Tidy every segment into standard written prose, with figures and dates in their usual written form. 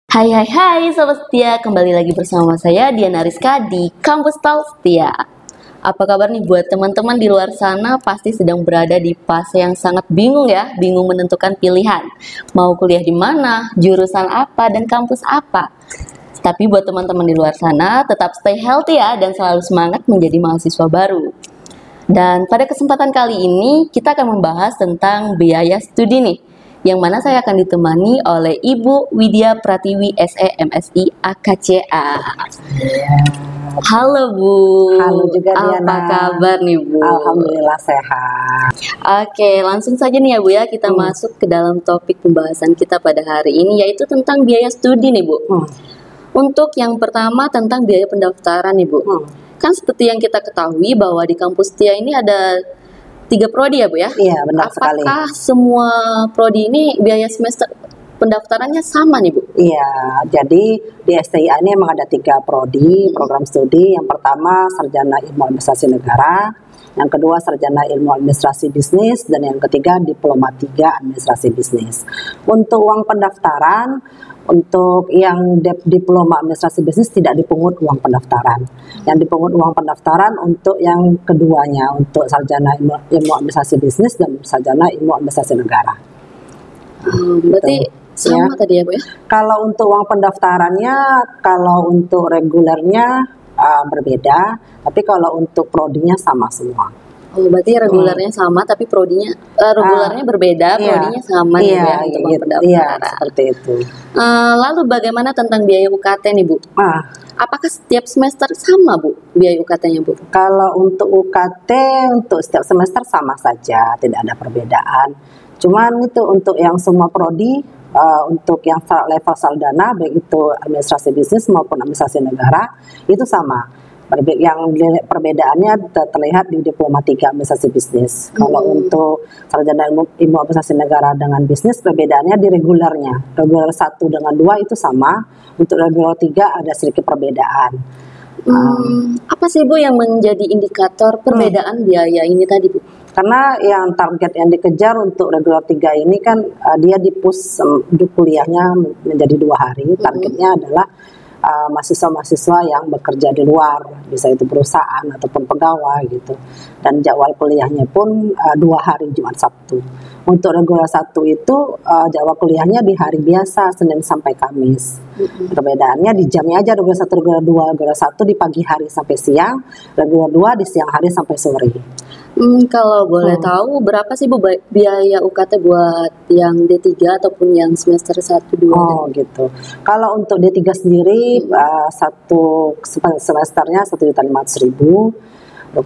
Hai hai hai Sobat Setia, kembali lagi bersama saya Diana Rizka di Kampus Talk Setia. Apa kabar nih buat teman-teman di luar sana, pasti sedang berada di fase yang sangat bingung ya, bingung menentukan pilihan. Mau kuliah di mana, jurusan apa, dan kampus apa. Tapi buat teman-teman di luar sana, tetap stay healthy ya, dan selalu semangat menjadi mahasiswa baru. Dan pada kesempatan kali ini, kita akan membahas tentang biaya studi nih, yang mana saya akan ditemani oleh Ibu Widya Pratiwi SE MSI AKCA. Halo Bu. Halo juga Diana. Apa kabar nih Bu? Alhamdulillah sehat. Oke, langsung saja nih ya Bu ya, kita masuk ke dalam topik pembahasan kita pada hari ini, yaitu tentang biaya studi nih Bu. Untuk yang pertama tentang biaya pendaftaran nih Bu. Kan seperti yang kita ketahui bahwa di kampus Setia ini ada 3 prodi ya Bu ya? Iya, benar sekali. Apakah semua prodi ini biaya semester pendaftarannya sama nih Bu? Iya, jadi di STIA ini emang ada 3 prodi program studi. Yang pertama Sarjana Ilmu Administrasi Negara, yang kedua Sarjana Ilmu Administrasi Bisnis, dan yang ketiga Diploma 3 Administrasi Bisnis. Untuk uang pendaftaran, untuk yang Diploma Administrasi Bisnis tidak dipungut uang pendaftaran. Yang dipungut uang pendaftaran untuk yang keduanya, untuk Sarjana Ilmu Administrasi Bisnis dan Sarjana Ilmu Administrasi Negara. Berarti sama tadi ya Bu ya? Kalau untuk uang pendaftarannya, kalau untuk regulernya berbeda, tapi kalau untuk prodinya sama semua. Oh, berarti regulernya sama tapi prodinya regulernya berbeda, prodinya sama nih Bu ya untuk uang pendaftaran. Iya, seperti itu. Lalu bagaimana tentang biaya UKT nih Bu? Apakah setiap semester sama Bu biaya UKT-nya Bu? Kalau untuk UKT untuk setiap semester sama saja, tidak ada perbedaan. Cuman itu untuk yang semua prodi, untuk yang level saldana, baik itu administrasi bisnis maupun administrasi negara, itu sama. Yang perbedaannya terlihat di Diploma 3 Administrasi Bisnis. Kalau untuk Sarjana Ilmu Administrasi Negara dengan bisnis, perbedaannya di regulernya. Reguler 1 dengan 2 itu sama, untuk reguler 3 ada sedikit perbedaan. Apa sih Bu yang menjadi indikator perbedaan biaya ini tadi Bu? Karena yang target yang dikejar untuk reguler 3 ini kan dia dipus kuliahnya menjadi 2 hari. Targetnya adalah mahasiswa-mahasiswa yang bekerja di luar, bisa itu perusahaan ataupun pegawai gitu. Dan jadwal kuliahnya pun 2 hari Jumat Sabtu. Untuk reguler 1 itu jadwal kuliahnya di hari biasa, Senin sampai Kamis. Perbedaannya di jamnya aja, reguler 1, reguler 2. Reguler 1 di pagi hari sampai siang, reguler 2 di siang hari sampai sore. Kalau boleh tahu berapa sih Bu biaya UKT buat yang D3 ataupun yang semester 1, 2? Oh gitu. Kalau untuk D3 sendiri satu semesternya Rp1.500.000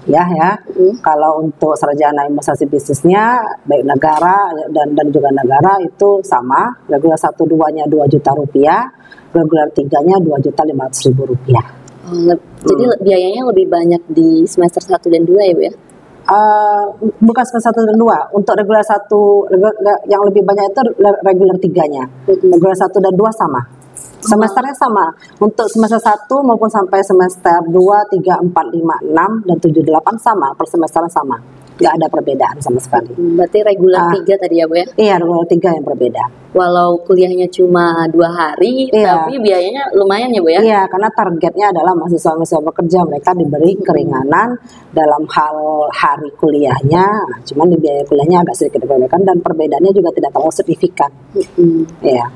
ya. Kalau untuk Sarjana Administrasi Bisnisnya baik negara dan juga negara itu sama. Reguler 1, 2-nya Rp2.000.000, reguler 3-nya Rp2.500.000. Jadi biayanya lebih banyak di semester 1 dan 2 ya Bu ya? Bukan semester 1 dan 2. Untuk reguler 1 yang lebih banyak itu reguler 3-nya. Reguler 1 dan 2 sama. Semesternya sama. Untuk semester 1 maupun sampai semester 2, 3, 4, 5, 6 dan 7, 8 sama, per semesternya sama. Nggak ada perbedaan sama sekali. Berarti reguler 3 tadi ya Bu ya? Iya, reguler 3 yang berbeda. Walau kuliahnya cuma 2 hari, tapi biayanya lumayan ya Bu ya? Iya, karena targetnya adalah mahasiswa-mahasiswa bekerja, mereka diberi keringanan dalam hal hari kuliahnya, cuman di biaya kuliahnya agak sedikit berbeda dan perbedaannya juga tidak terlalu signifikan. Iya.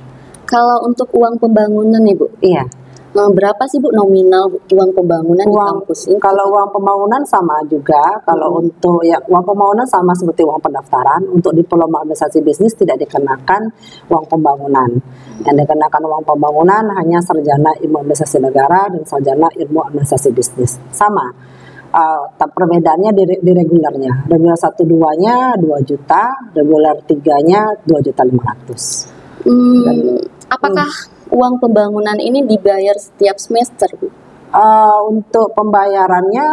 Kalau untuk uang pembangunan nih Bu? Iya. Berapa sih Bu nominal uang pembangunan di kampus ini? Kalau uang pembangunan sama juga. Kalau untuk uang pembangunan sama seperti uang pendaftaran. Untuk Diploma Administrasi Bisnis tidak dikenakan uang pembangunan. Yang dikenakan uang pembangunan hanya Sarjana Ilmu Administrasi Negara dan Sarjana Ilmu Administrasi Bisnis. Sama. Perbedaannya di regulernya. Reguler 1, 2-nya 2 juta, reguler 3-nya 2.500.000. Apakah uang pembangunan ini dibayar setiap semester Bu? Untuk pembayarannya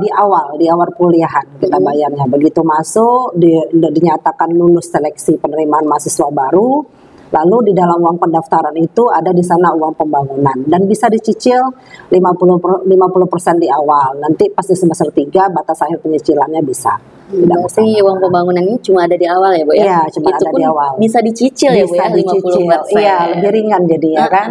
di awal kuliahan kita bayarnya. Begitu masuk dinyatakan lulus seleksi penerimaan mahasiswa baru, Lalu di dalam uang pendaftaran itu ada di sana uang pembangunan dan bisa dicicil 50% di awal. Nanti pasti semester 3 batas akhir penyicilannya bisa. Berarti uang pembangunan ini cuma ada di awal ya Bu ya? Iya, cuma itu ada pun di awal. Bisa dicicil ya Bu Bisa ya, dicicil. 50%. Iya, lebih ringan jadi ya kan.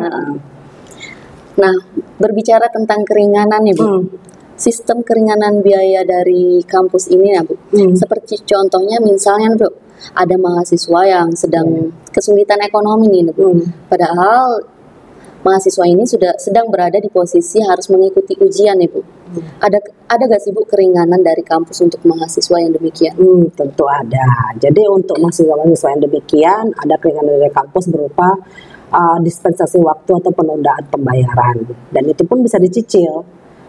Nah, berbicara tentang keringanan nih Bu. Sistem keringanan biaya dari kampus ini ya Bu. Seperti contohnya misalnya Bu, ada mahasiswa yang sedang kesulitan ekonomi nih Bu. Padahal mahasiswa ini sedang berada di posisi harus mengikuti ujian nih Bu. Ada gak sih Bu keringanan dari kampus untuk mahasiswa yang demikian? Tentu ada. Jadi untuk mahasiswa yang demikian ada keringanan dari kampus berupa dispensasi waktu atau penundaan pembayaran, dan itu pun bisa dicicil,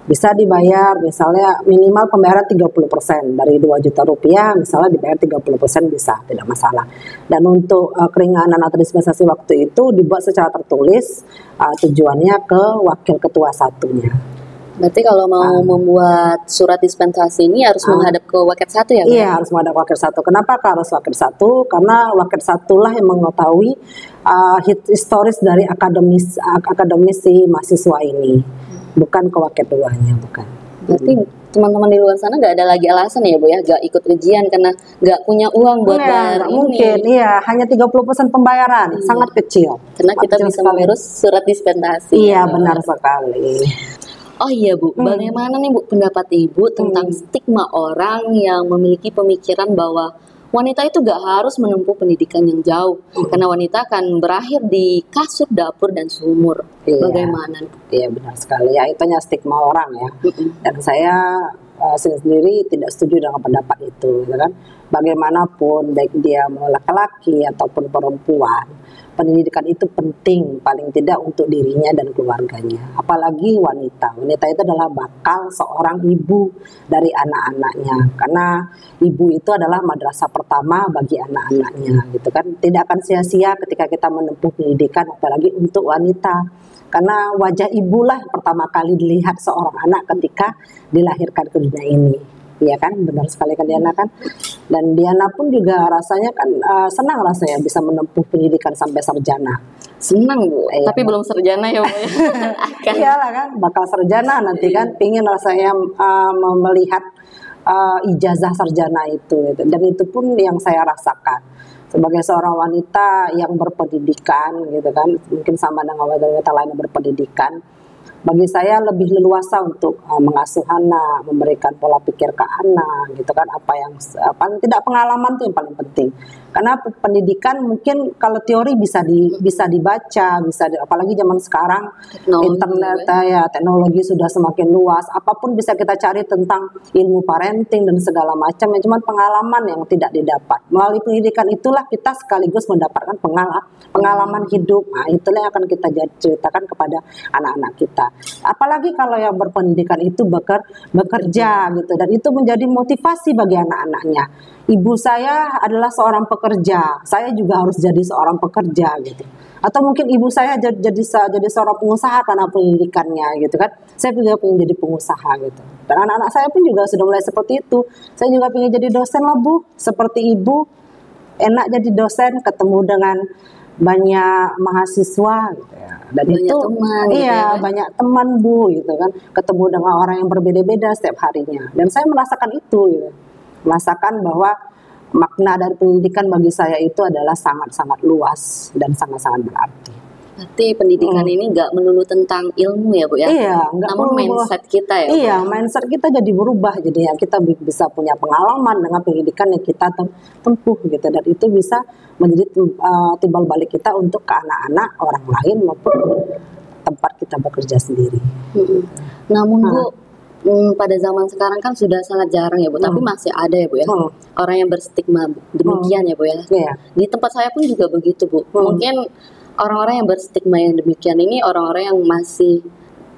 bisa dibayar misalnya minimal pembayaran 30% dari 2 juta rupiah, misalnya dibayar 30% bisa, tidak masalah. Dan untuk keringanan atau dispensasi waktu itu dibuat secara tertulis, tujuannya ke wakil ketua satunya. Berarti kalau mau membuat surat dispensasi ini harus menghadap ke wakil satu ya? Iya, harus menghadap wakil satu. Kenapa harus wakil satu? Karena wakil satu lah yang mengetahui historis dari akademis si mahasiswa ini, bukan ke wakil duanya, bukan. Berarti teman-teman di luar sana nggak ada lagi alasan ya Bu ya, nggak ikut ujian karena nggak punya uang buat bayar ini. Mungkin, iya, hanya 30% pembayaran, sangat kecil. Karena kita bisa mengurus surat dispensasi. Iya, benar sekali. Oh iya Bu, bagaimana nih Bu pendapat Ibu tentang stigma orang yang memiliki pemikiran bahwa wanita itu gak harus menempuh pendidikan yang jauh, karena wanita akan berakhir di kasur, dapur, dan sumur. Bagaimana? Iya, benar sekali. Ya, itu hanya stigma orang ya. Dan saya sendiri tidak setuju dengan pendapat itu, ya kan? Bagaimanapun, baik dia mau laki-laki ataupun perempuan, pendidikan itu penting, paling tidak untuk dirinya dan keluarganya. Apalagi wanita. Wanita itu adalah bakal seorang ibu dari anak-anaknya. Karena ibu itu adalah madrasah pertama bagi anak-anaknya, gitu kan. Tidak akan sia-sia ketika kita menempuh pendidikan, apalagi untuk wanita. Karena wajah ibulah yang pertama kali dilihat seorang anak ketika dilahirkan ke dunia ini. Iya kan, benar sekali kan Diana kan. Dan Diana pun juga rasanya kan senang rasanya bisa menempuh pendidikan sampai sarjana. Senang Bu, tapi belum sarjana ya Bu. Iyalah kan, bakal sarjana nanti kan, pingin rasanya melihat ijazah sarjana itu gitu. Dan itu pun yang saya rasakan sebagai seorang wanita yang berpendidikan gitu kan, mungkin sama dengan wanita lain yang berpendidikan. Bagi saya lebih leluasa untuk mengasuh anak, memberikan pola pikir ke anak, gitu kan. Apa yang paling tidak pengalaman itu yang paling penting. Karena pendidikan mungkin kalau teori bisa dibaca, apalagi zaman sekarang internet ya, teknologi sudah semakin luas. Apapun bisa kita cari tentang ilmu parenting dan segala macam. Ya, cuman pengalaman yang tidak didapat. Melalui pendidikan itulah kita sekaligus mendapatkan pengalaman hidup. Nah, itulah yang akan kita ceritakan kepada anak-anak kita. Apalagi kalau yang berpendidikan itu bekerja gitu, dan itu menjadi motivasi bagi anak-anaknya. Ibu saya adalah seorang pekerja, saya juga harus jadi seorang pekerja gitu. Atau mungkin ibu saya jadi seorang pengusaha karena pendidikannya gitu kan. Saya juga pengen jadi pengusaha gitu. Dan anak-anak saya pun juga sudah mulai seperti itu. Saya juga pengen jadi dosen lah Bu, seperti ibu. Enak jadi dosen, ketemu dengan banyak mahasiswa gitu ya. Dan banyak itu teman, banyak teman Bu gitu kan, ketemu dengan orang yang berbeda-beda setiap harinya. Dan saya merasakan itu gitu. Merasakan bahwa makna dari pendidikan bagi saya itu adalah sangat-sangat luas dan sangat-sangat berarti. Berarti pendidikan ini nggak melulu tentang ilmu ya Bu ya? Iya, namun mindset kita ya. Iya, mindset kita jadi berubah, jadi ya kita bisa punya pengalaman dengan pendidikan yang kita tempuh gitu, dan itu bisa menjadi timbal balik kita untuk ke anak-anak orang lain maupun tempat kita bekerja sendiri. Namun Bu, pada zaman sekarang kan sudah sangat jarang ya Bu, tapi masih ada ya Bu ya, orang yang berstigma demikian ya Bu ya. Di tempat saya pun juga begitu Bu. Mungkin orang-orang yang berstigma yang demikian ini orang-orang yang masih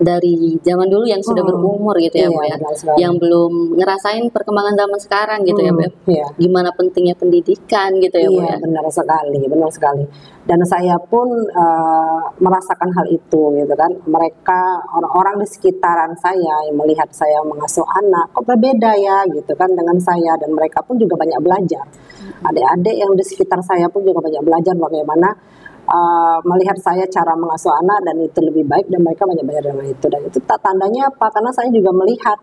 dari zaman dulu yang sudah berumur gitu ya Bu ya, yang belum ngerasain perkembangan zaman sekarang gitu ya Bu ya. Gimana pentingnya pendidikan gitu ya Bu ya. Benar sekali. Dan saya pun merasakan hal itu gitu kan. Mereka orang-orang di sekitaran saya yang melihat saya mengasuh anak, kok berbeda ya gitu kan dengan saya, dan mereka pun juga banyak belajar. Adik-adik yang di sekitar saya pun juga banyak belajar bagaimana melihat saya cara mengasuh anak dan itu lebih baik dan mereka banyak belajar dengan itu. Dan itu tandanya apa? Karena saya juga melihat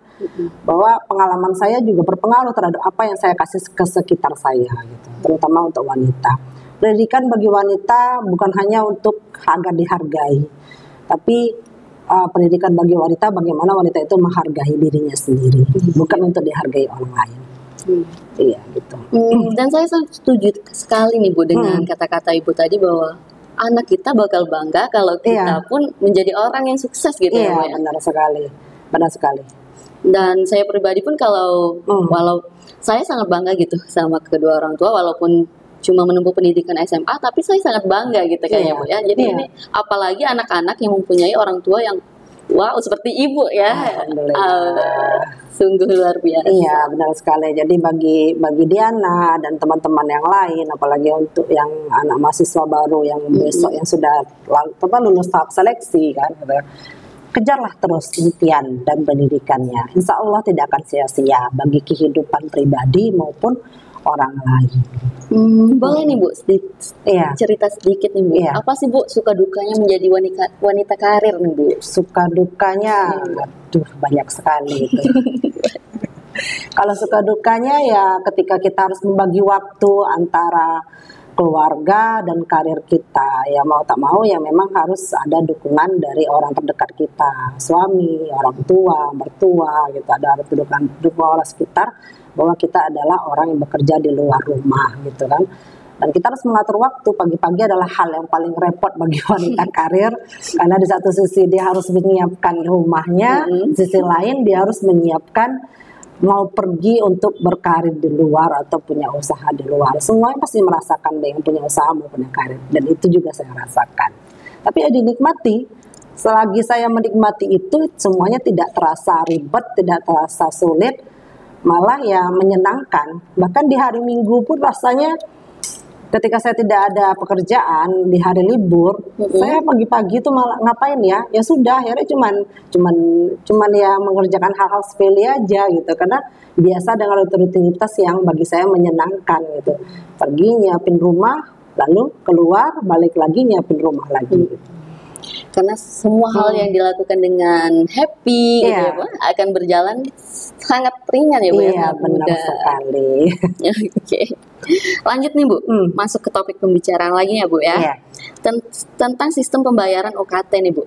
bahwa pengalaman saya juga berpengaruh terhadap apa yang saya kasih ke sekitar saya gitu, terutama untuk wanita. Pendidikan bagi wanita bukan hanya untuk agar dihargai, tapi pendidikan bagi wanita bagaimana wanita itu menghargai dirinya sendiri, bukan untuk dihargai orang lain. Iya gitu. Dan saya setuju sekali nih Bu dengan kata-kata Ibu tadi bahwa anak kita bakal bangga kalau kita pun menjadi orang yang sukses gitu ya Bu ya. Benar sekali, benar sekali. Dan saya pribadi pun kalau walau saya sangat bangga gitu sama kedua orang tua, walaupun cuma menempuh pendidikan SMA, tapi saya sangat bangga gitu kayaknya Bu ya. Jadi ini apalagi anak-anak yang mempunyai orang tua yang wow seperti Ibu ya. Sungguh luar biasa. Iya benar sekali. Jadi bagi Diana dan teman-teman yang lain, apalagi untuk yang anak mahasiswa baru yang besok yang sudah lulus tahap seleksi kan, kejarlah terus impian dan pendidikannya. Insya Allah tidak akan sia-sia bagi kehidupan pribadi maupun orang lain. Boleh nih Bu, cerita sedikit nih Bu. Apa sih Bu suka dukanya menjadi wanita karir nih Bu? Suka dukanya, banyak sekali itu. Kalau suka dukanya ya ketika kita harus membagi waktu antara keluarga dan karir kita, ya mau tak mau ya memang harus ada dukungan dari orang terdekat kita, suami, orang tua, mertua gitu, ada dukungan orang sekitar bahwa kita adalah orang yang bekerja di luar rumah gitu kan. Dan kita harus mengatur waktu. Pagi-pagi adalah hal yang paling repot bagi wanita karir, karena di satu sisi dia harus menyiapkan rumahnya, di sisi lain dia harus menyiapkan mau pergi untuk berkarir di luar atau punya usaha di luar. Semuanya pasti merasakan deh yang punya usaha mau punya karir, dan itu juga saya rasakan. Tapi ya dinikmati. Selagi saya menikmati itu, semuanya tidak terasa ribet, tidak terasa sulit, malah ya menyenangkan. Bahkan di hari Minggu pun rasanya ketika saya tidak ada pekerjaan di hari libur, saya pagi-pagi itu malah ngapain ya? Ya sudah, akhirnya cuman ya mengerjakan hal-hal sepele aja gitu. Karena biasa dengan rutinitas yang bagi saya menyenangkan gitu. Pergi nyiapin rumah, lalu keluar, balik lagi nyiapin rumah lagi. Gitu. Karena semua hal yang dilakukan dengan happy gitu ya Bu, akan berjalan sangat ringan ya Bu. Iya benar sekali. Oke. Lanjut nih Bu, masuk ke topik pembicaraan lagi ya Bu ya. Tentang sistem pembayaran UKT nih Bu.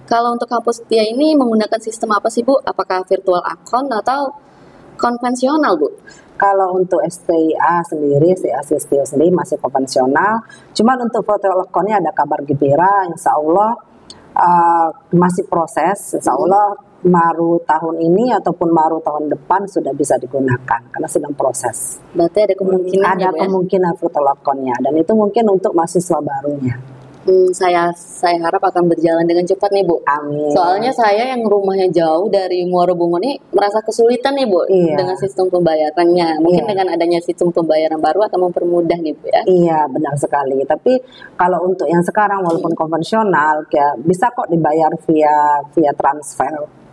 Kalau untuk kampus Setia ini menggunakan sistem apa sih Bu? Apakah virtual account atau konvensional Bu? Kalau untuk STIA sendiri, STIA sendiri masih konvensional. Cuman untuk virtual account-nya ada kabar gembira, insya Allah masih proses, insya Allah Maret tahun ini ataupun Maret tahun depan sudah bisa digunakan karena sedang proses. Berarti ada kemungkinan ada kemungkinan virtual account-nya, dan itu mungkin untuk mahasiswa barunya. Saya harap akan berjalan dengan cepat nih Bu. Amin. Soalnya saya yang rumahnya jauh dari Muara Bungo nih merasa kesulitan nih Bu dengan sistem pembayarannya. Mungkin dengan adanya sistem pembayaran baru akan mempermudah nih Bu ya. Iya benar sekali. Tapi kalau untuk yang sekarang walaupun konvensional, ya bisa kok dibayar via transfer.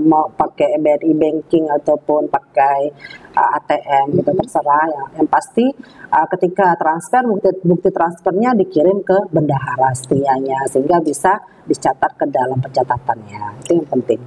Mau pakai BRI banking ataupun pakai ATM gitu terserah ya. Yang pasti ketika transfer bukti transfernya dikirim ke bendahara setianya sehingga bisa dicatat ke dalam pencatatannya. Itu yang penting.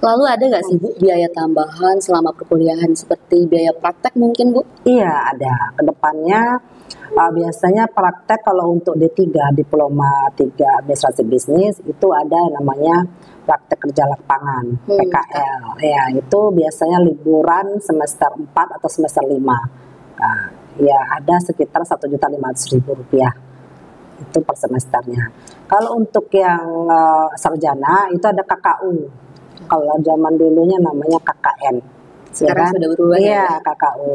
Lalu ada nggak sih Bu biaya tambahan selama perkuliahan seperti biaya praktek mungkin Bu? Iya ada. Kedepannya biasanya praktek kalau untuk D3 Diploma 3 Administrasi Bisnis itu ada namanya praktek kerja lapangan PKL. Ya itu biasanya liburan semester 4 atau semester 5. Ya ada sekitar Rp1.500.000 itu per semesternya. Kalau untuk yang sarjana itu ada KKU. Kalau zaman dulunya namanya KKN. Sekarang sudah berubah ya? KKU,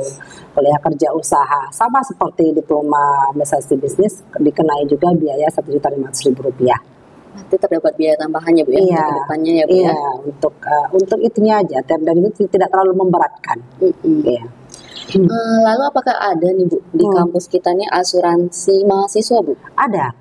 kuliah kerja usaha, sama seperti diploma administrasi bisnis, dikenai juga biaya Rp1.500.000. Nanti terdapat biaya tambahannya Bu ya, untuk kedepannya ya Bu ya. Untuk itunya aja, dan itu tidak terlalu memberatkan. Lalu apakah ada nih Bu di kampus kita nih asuransi mahasiswa Bu? Ada.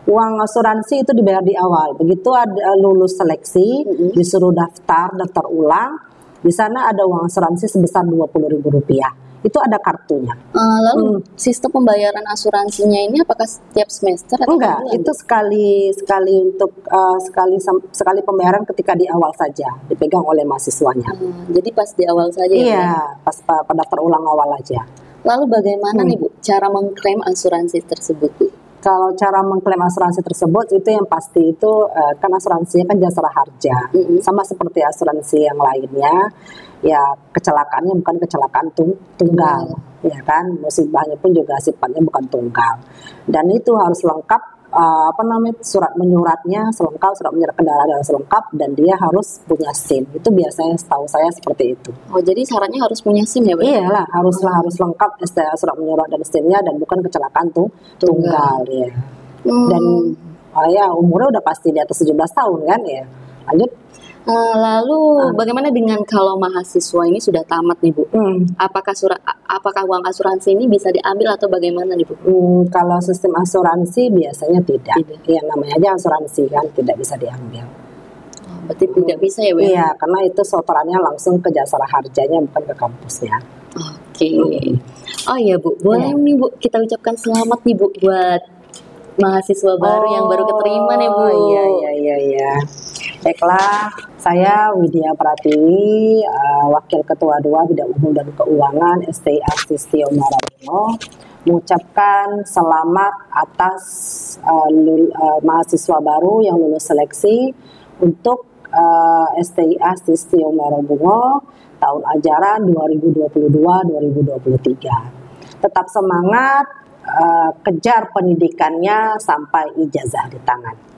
Uang asuransi itu dibayar di awal. Begitu ada lulus seleksi, disuruh daftar ulang. Di sana ada uang asuransi sebesar Rp20.000. itu ada kartunya. Lalu sistem pembayaran asuransinya ini apakah setiap semester atau Enggak, bulan? itu sekali untuk sekali pembayaran ketika di awal saja dipegang oleh mahasiswanya. Jadi pas di awal saja ya, Bu, ya? Iya, pas pendaftar ulang awal aja. Lalu bagaimana nih Bu cara mengklaim asuransi tersebut, Bu? Kalau cara mengklaim asuransi tersebut itu yang pasti itu kan asuransinya kan jasara harja, sama seperti asuransi yang lainnya. Ya kecelakaannya bukan kecelakaan tunggal, ya kan, musibahnya pun juga sifatnya bukan tunggal. Dan itu harus lengkap surat menyuratnya selengkap, surat menyurat kendaraan selengkap, dan dia harus punya SIM. Itu biasanya setahu saya seperti itu. Oh, jadi syaratnya harus punya SIM ya, Bu? Iyalah, harus lengkap surat menyurat dan SIM-nya, dan bukan kecelakaan tunggal ya. Dan ya umurnya udah pasti di atas 17 tahun kan ya. Lanjut. Lalu bagaimana dengan kalau mahasiswa ini sudah tamat nih, Bu? Apakah uang asuransi ini bisa diambil atau bagaimana nih, Bu? Kalau sistem asuransi biasanya tidak. Ya namanya aja asuransi kan, tidak bisa diambil. Berarti tidak bisa ya, Bu? Iya, karena itu setorannya langsung ke jasara harjanya, bukan ke kampusnya. Oke. Oh iya, Bu, boleh nih, Bu, kita ucapkan selamat nih, Bu, buat mahasiswa baru yang baru keterima nih, Bu. Iya. Baiklah, saya Widya Pratiwi, Wakil Ketua 2 Bidang Umum dan Keuangan STIA Sistio Marabungo, mengucapkan selamat atas mahasiswa baru yang lulus seleksi untuk STIA Sistio Marabungo tahun ajaran 2022-2023. Tetap semangat, kejar pendidikannya sampai ijazah di tangan.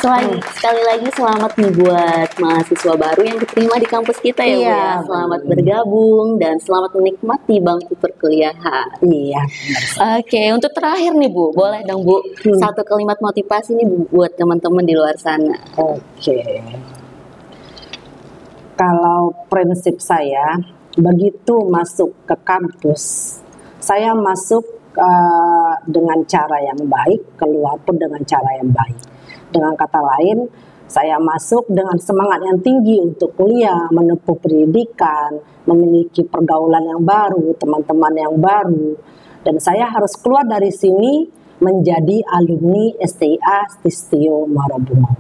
Sekali lagi selamat nih buat mahasiswa baru yang diterima di kampus kita ya, Bu ya. Selamat bergabung dan selamat menikmati bangku perkuliahan. Iya. Oke, untuk terakhir nih, Bu, boleh dong, Bu, satu kalimat motivasi nih, Bu, buat teman-teman di luar sana. Oke. Kalau prinsip saya, begitu masuk ke kampus, saya masuk dengan cara yang baik, keluar pun dengan cara yang baik. Dengan kata lain, saya masuk dengan semangat yang tinggi untuk kuliah, menempuh pendidikan, memiliki pergaulan yang baru, teman-teman yang baru. Dan saya harus keluar dari sini menjadi alumni STIA Sistio Marabungo.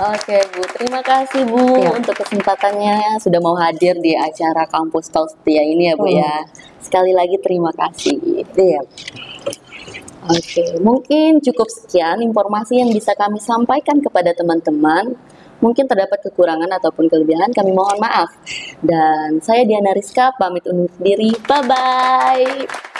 Oke, Bu, terima kasih, Bu, untuk kesempatannya sudah mau hadir di acara Kampus Taustia ini ya, Bu ya. Sekali lagi terima kasih. Iya. Oke, mungkin cukup sekian informasi yang bisa kami sampaikan kepada teman-teman. Mungkin terdapat kekurangan ataupun kelebihan, kami mohon maaf. Dan saya Diana Rizka, pamit undur diri. Bye-bye.